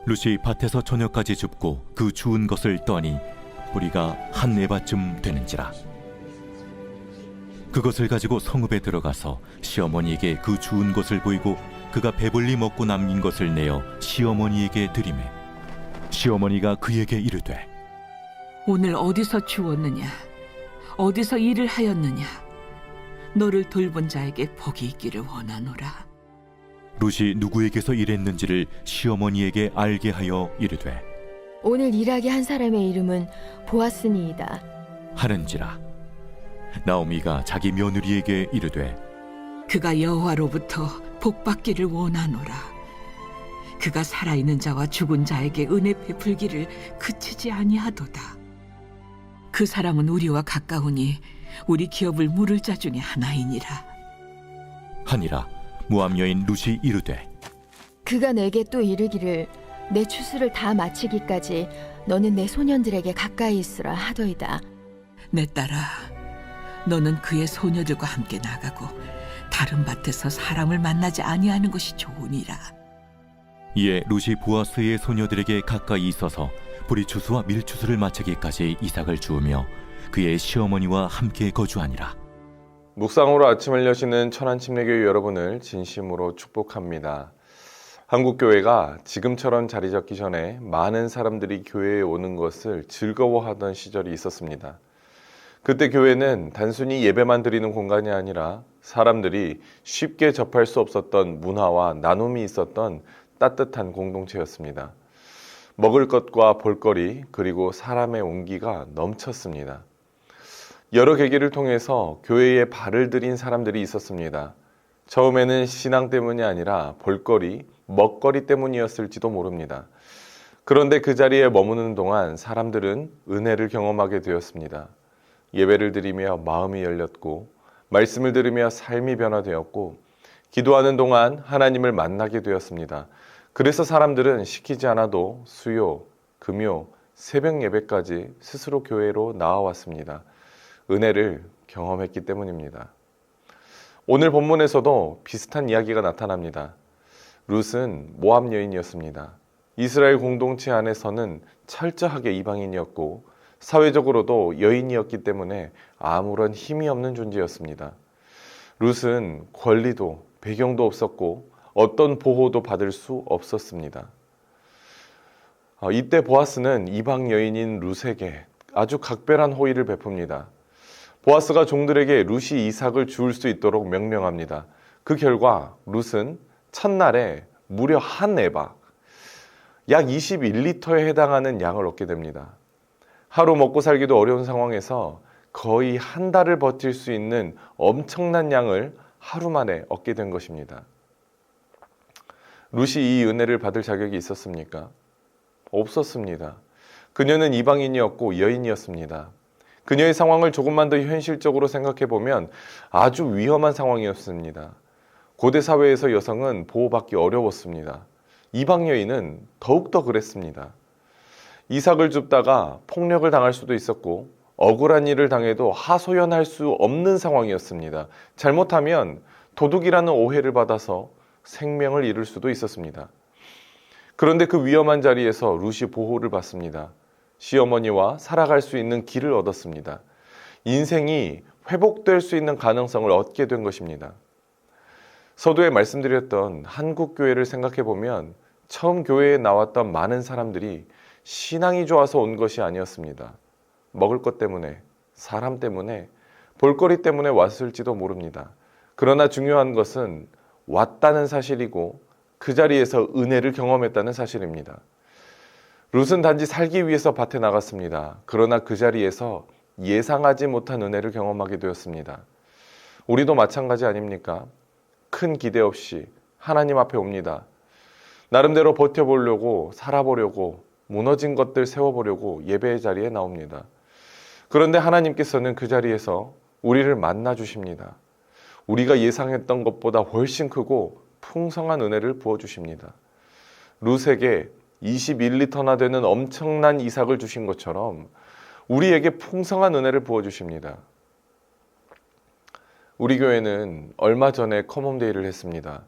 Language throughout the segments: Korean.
룻이 밭에서 저녁까지 줍고 그 주운 것을 떠니 뿌리가 한 에바쯤 되는지라. 그것을 가지고 성읍에 들어가서 시어머니에게 그 주운 것을 보이고 그가 배불리 먹고 남긴 것을 내어 시어머니에게 드리매 시어머니가 그에게 이르되 오늘 어디서 주웠느냐? 어디서 일을 하였느냐? 너를 돌본 자에게 복이 있기를 원하노라. 룻이 누구에게서 일했는지를 시어머니에게 알게 하여 이르되 오늘 일하게 한 사람의 이름은 보아스니이다. 하는지라. 나오미가 자기 며느리에게 이르되 그가 여호와로부터 복받기를 원하노라. 그가 살아있는 자와 죽은 자에게 은혜 베풀기를 그치지 아니하도다. 그 사람은 우리와 가까우니 우리 기업을 물을 자 중에 하나이니라. 하니라. 모압 여인 룻이 이르되 그가 내게 또 이르기를 내 추수를 다 마치기까지 너는 내 소년들에게 가까이 있으라 하더이다. 내 딸아, 너는 그의 소녀들과 함께 나가고 다른 밭에서 사람을 만나지 아니하는 것이 좋으니라. 이에 룻이 보아스의 소녀들에게 가까이 있어서 보리추수와 밀추수를 마치기까지 이삭을 주우며 그의 시어머니와 함께 거주하니라. 묵상으로 아침을 여시는 천안침례교회 여러분을 진심으로 축복합니다. 한국교회가 지금처럼 자리 잡기 전에 많은 사람들이 교회에 오는 것을 즐거워하던 시절이 있었습니다. 그때 교회는 단순히 예배만 드리는 공간이 아니라 사람들이 쉽게 접할 수 없었던 문화와 나눔이 있었던 따뜻한 공동체였습니다. 먹을 것과 볼거리 그리고 사람의 온기가 넘쳤습니다. 여러 계기를 통해서 교회에 발을 들인 사람들이 있었습니다. 처음에는 신앙 때문이 아니라 볼거리, 먹거리 때문이었을지도 모릅니다. 그런데 그 자리에 머무는 동안 사람들은 은혜를 경험하게 되었습니다. 예배를 드리며 마음이 열렸고 말씀을 들으며 삶이 변화되었고 기도하는 동안 하나님을 만나게 되었습니다. 그래서 사람들은 시키지 않아도 수요, 금요, 새벽 예배까지 스스로 교회로 나와왔습니다. 은혜를 경험했기 때문입니다. 오늘 본문에서도 비슷한 이야기가 나타납니다. 룻은 모압 여인이었습니다. 이스라엘 공동체 안에서는 철저하게 이방인이었고 사회적으로도 여인이었기 때문에 아무런 힘이 없는 존재였습니다. 룻은 권리도 배경도 없었고 어떤 보호도 받을 수 없었습니다. 이때 보아스는 이방 여인인 룻에게 아주 각별한 호의를 베풉니다. 보아스가 종들에게 룻이 이삭을 주울 수 있도록 명령합니다. 그 결과 룻은 첫날에 무려 한 에바, 약 21리터에 해당하는 양을 얻게 됩니다. 하루 먹고 살기도 어려운 상황에서 거의 한 달을 버틸 수 있는 엄청난 양을 하루 만에 얻게 된 것입니다. 룻이 이 은혜를 받을 자격이 있었습니까? 없었습니다. 그녀는 이방인이었고 여인이었습니다. 그녀의 상황을 조금만 더 현실적으로 생각해 보면 아주 위험한 상황이었습니다. 고대 사회에서 여성은 보호받기 어려웠습니다. 이방 여인은 더욱더 그랬습니다. 이삭을 줍다가 폭력을 당할 수도 있었고 억울한 일을 당해도 하소연할 수 없는 상황이었습니다. 잘못하면 도둑이라는 오해를 받아서 생명을 잃을 수도 있었습니다. 그런데 그 위험한 자리에서 룻이 보호를 받습니다. 시어머니와 살아갈 수 있는 길을 얻었습니다. 인생이 회복될 수 있는 가능성을 얻게 된 것입니다. 서두에 말씀드렸던 한국교회를 생각해 보면 처음 교회에 나왔던 많은 사람들이 신앙이 좋아서 온 것이 아니었습니다. 먹을 것 때문에, 사람 때문에, 볼거리 때문에 왔을지도 모릅니다. 그러나 중요한 것은 왔다는 사실이고 그 자리에서 은혜를 경험했다는 사실입니다. 룻은 단지 살기 위해서 밭에 나갔습니다. 그러나 그 자리에서 예상하지 못한 은혜를 경험하게 되었습니다. 우리도 마찬가지 아닙니까? 큰 기대 없이 하나님 앞에 옵니다. 나름대로 버텨보려고, 살아보려고, 무너진 것들 세워보려고 예배의 자리에 나옵니다. 그런데 하나님께서는 그 자리에서 우리를 만나 주십니다. 우리가 예상했던 것보다 훨씬 크고 풍성한 은혜를 부어주십니다. 룻에게 21리터나 되는 엄청난 이삭을 주신 것처럼 우리에게 풍성한 은혜를 부어주십니다. 우리 교회는 얼마 전에 커먼데이를 했습니다.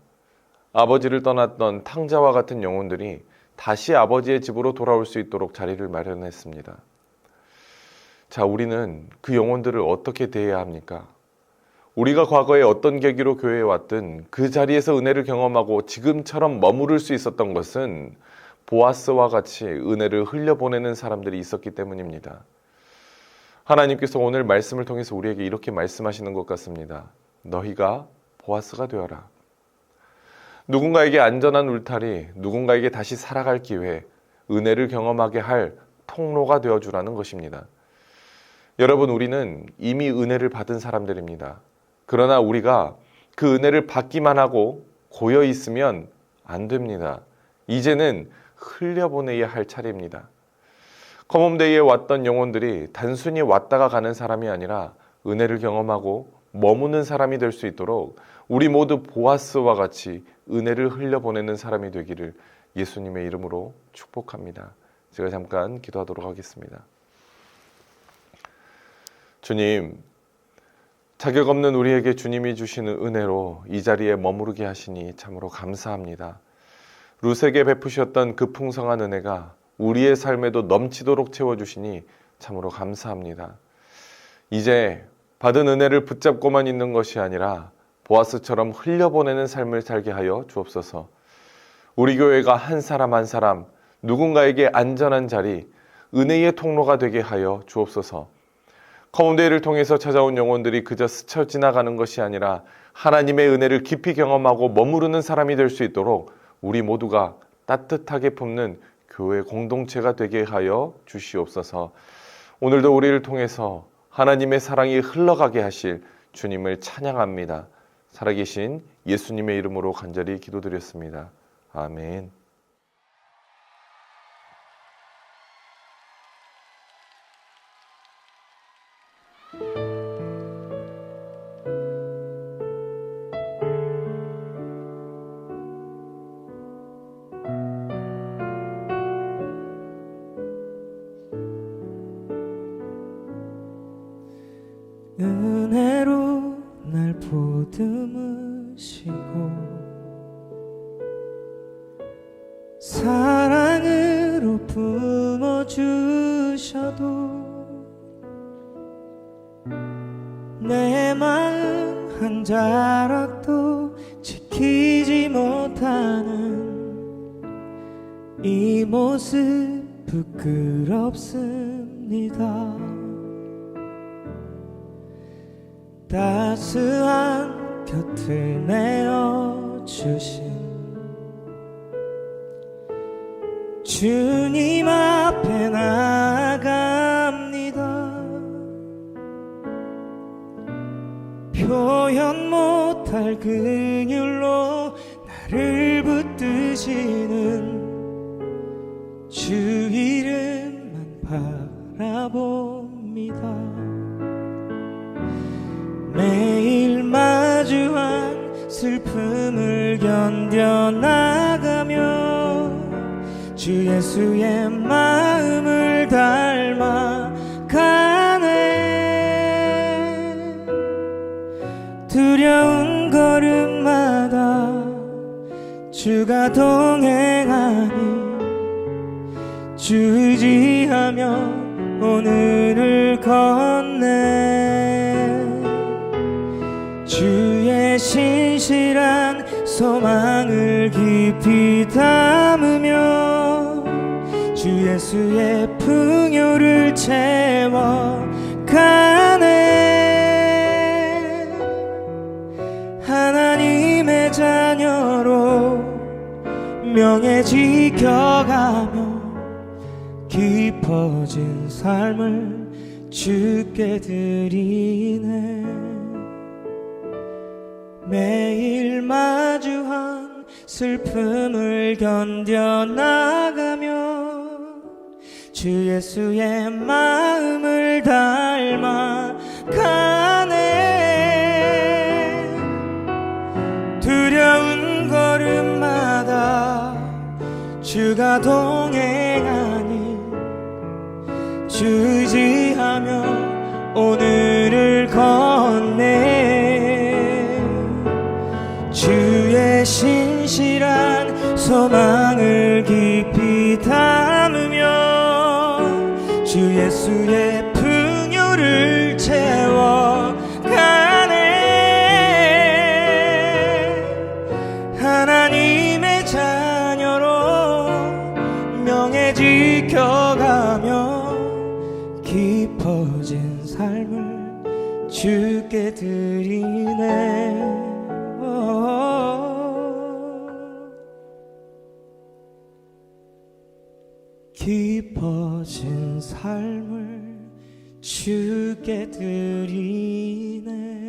아버지를 떠났던 탕자와 같은 영혼들이 다시 아버지의 집으로 돌아올 수 있도록 자리를 마련했습니다. 자, 우리는 그 영혼들을 어떻게 대해야 합니까? 우리가 과거에 어떤 계기로 교회에 왔든 그 자리에서 은혜를 경험하고 지금처럼 머무를 수 있었던 것은 보아스와 같이 은혜를 흘려보내는 사람들이 있었기 때문입니다. 하나님께서 오늘 말씀을 통해서 우리에게 이렇게 말씀하시는 것 같습니다. 너희가 보아스가 되어라. 누군가에게 안전한 울타리, 누군가에게 다시 살아갈 기회, 은혜를 경험하게 할 통로가 되어주라는 것입니다. 여러분, 우리는 이미 은혜를 받은 사람들입니다. 그러나 우리가 그 은혜를 받기만 하고 고여 있으면 안 됩니다. 이제는 흘려보내야 할 차례입니다. 컴홈데이에 왔던 영혼들이 단순히 왔다가 가는 사람이 아니라 은혜를 경험하고 머무는 사람이 될 수 있도록 우리 모두 보아스와 같이 은혜를 흘려보내는 사람이 되기를 예수님의 이름으로 축복합니다. 제가 잠깐 기도하도록 하겠습니다. 주님, 자격 없는 우리에게 주님이 주시는 은혜로 이 자리에 머무르게 하시니 참으로 감사합니다. 룻에게 베푸셨던 그 풍성한 은혜가 우리의 삶에도 넘치도록 채워주시니 참으로 감사합니다. 이제 받은 은혜를 붙잡고만 있는 것이 아니라 보아스처럼 흘려보내는 삶을 살게 하여 주옵소서. 우리 교회가 한 사람 한 사람 누군가에게 안전한 자리, 은혜의 통로가 되게 하여 주옵소서. 컴홈데이를 통해서 찾아온 영혼들이 그저 스쳐 지나가는 것이 아니라 하나님의 은혜를 깊이 경험하고 머무르는 사람이 될 수 있도록 우리 모두가 따뜻하게 품는 교회 공동체가 되게 하여 주시옵소서. 오늘도 우리를 통해서 하나님의 사랑이 흘러가게 하실 주님을 찬양합니다. 살아계신 예수님의 이름으로 간절히 기도드렸습니다. 아멘. 은혜로 날 보듬으시고 사랑으로 품어주셔도 내 마음 한 자락도 지키지 못하는 이 모습 부끄럽습니다. 따스한 곁을 내어주신 주님 앞에 나아갑니다. 표현 못할 긍휼로 나를 붙드시는 주 이름만 바라봅니다. 매일 마주한 슬픔을 견뎌나가며 주 예수의 마음을 닮아가네. 두려운 걸음마다 주가 동행하니 주 의지하며 오늘을 걷네. 주의 신실한 소망을 깊이 담으며 주 예수의 풍요를 채워가네. 하나님의 자녀로 명예 지켜가며 깊어진 삶을 주께 드리네. 매일 마주한 슬픔을 견뎌나가며 주 예수의 마음을 닮아가네. 두려운 걸음마다 주가 동행하니 주 의지하며 오늘을 걷네. 주의 신실한 소망을 깊이 예수의 풍요를 채워가네. 하나님의 자녀로 명예 지켜가며 깊어진 삶을 주께 드리네. 깊어진 삶을 주께 드리네.